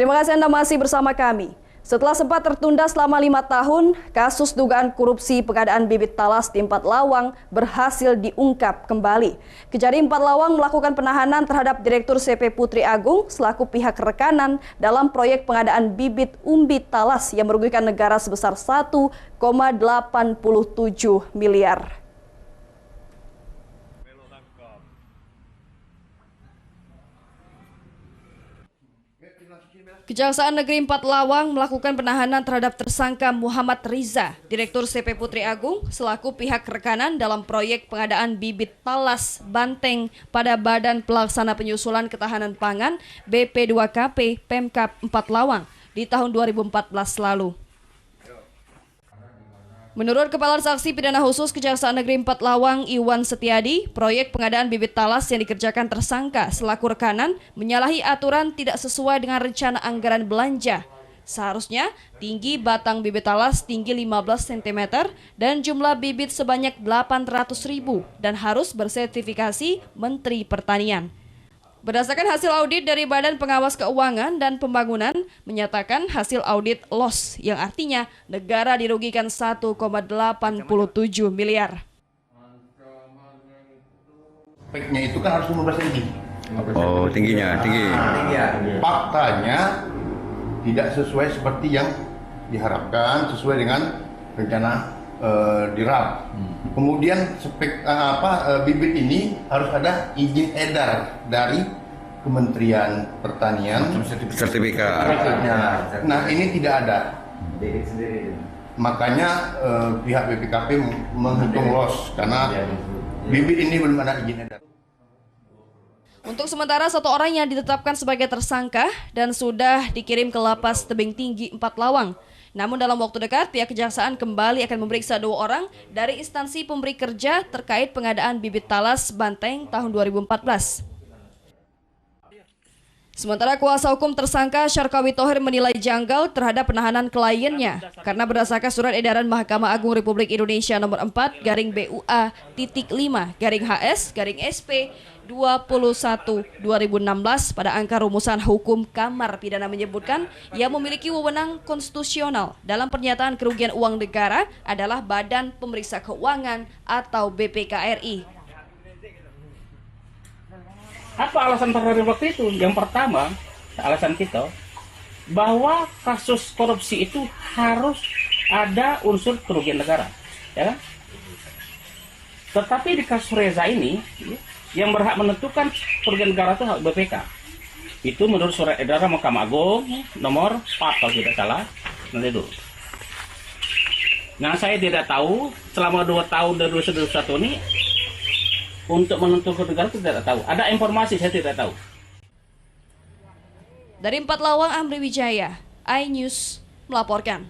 Terima kasih Anda masih bersama kami. Setelah sempat tertunda selama 5 tahun, kasus dugaan korupsi pengadaan bibit talas di Empat Lawang berhasil diungkap kembali. Kejari Empat Lawang melakukan penahanan terhadap Direktur CP Putri Agung selaku pihak rekanan dalam proyek pengadaan bibit umbi talas yang merugikan negara sebesar 1,87 miliar. Kejaksaan Negeri Empat Lawang melakukan penahanan terhadap tersangka Muhammad Riza, Direktur CP Putri Agung, selaku pihak rekanan dalam proyek pengadaan bibit talas banteng pada Badan Pelaksana Penyusulan Ketahanan Pangan BP2KP Pemkab Empat Lawang di tahun 2014 lalu. Menurut Kepala Saksi Pidana Khusus Kejaksaan Negeri Empat Lawang Iwan Setiadi, proyek pengadaan bibit talas yang dikerjakan tersangka selaku rekanan menyalahi aturan tidak sesuai dengan rencana anggaran belanja. Seharusnya tinggi batang bibit talas tinggi 15 cm dan jumlah bibit sebanyak 800.000 dan harus bersertifikasi Menteri Pertanian. Berdasarkan hasil audit dari Badan Pengawas Keuangan dan Pembangunan menyatakan hasil audit loss yang artinya negara dirugikan 1,87 miliar. Speknya itu kan harus 15 cm. Oh, tingginya, tinggi. Faktanya tidak sesuai seperti yang diharapkan, sesuai dengan rencana dirab. Kemudian spek bibit ini harus ada izin edar dari Kementerian Pertanian, sertifikat. Nah, ini tidak ada. Makanya pihak BPKP menghitung loss karena bibit ini belum ada izin edar. Untuk sementara, 1 orang yang ditetapkan sebagai tersangka dan sudah dikirim ke Lapas Tebing Tinggi Empat Lawang. Namun dalam waktu dekat, pihak kejaksaan kembali akan memeriksa 2 orang dari instansi pemberi kerja terkait pengadaan bibit talas banteng tahun 2014. Sementara kuasa hukum tersangka Syarkawi Thohir menilai janggal terhadap penahanan kliennya karena berdasarkan surat edaran Mahkamah Agung Republik Indonesia nomor 4/BUA.5/HS/SP 21/2016 pada angka rumusan hukum kamar pidana menyebutkan yang memiliki wewenang konstitusional dalam pernyataan kerugian uang negara adalah Badan Pemeriksa Keuangan atau BPKRI. Apa alasan terhadap waktu itu? Yang pertama, alasan kita bahwa kasus korupsi itu harus ada unsur kerugian negara, ya kan? Tetapi di kasus Reza ini, yang berhak menentukan kerugian negara itu BPK. Itu menurut surat edaran Mahkamah Agung nomor 4 kalau tidak salah. Nanti dulu. Nah, saya tidak tahu selama 2 tahun dari 2021 ini untuk menentukan negara itu tidak tahu. Ada informasi saya tidak tahu. Dari Empat Lawang, Amri Wijaya, iNews melaporkan.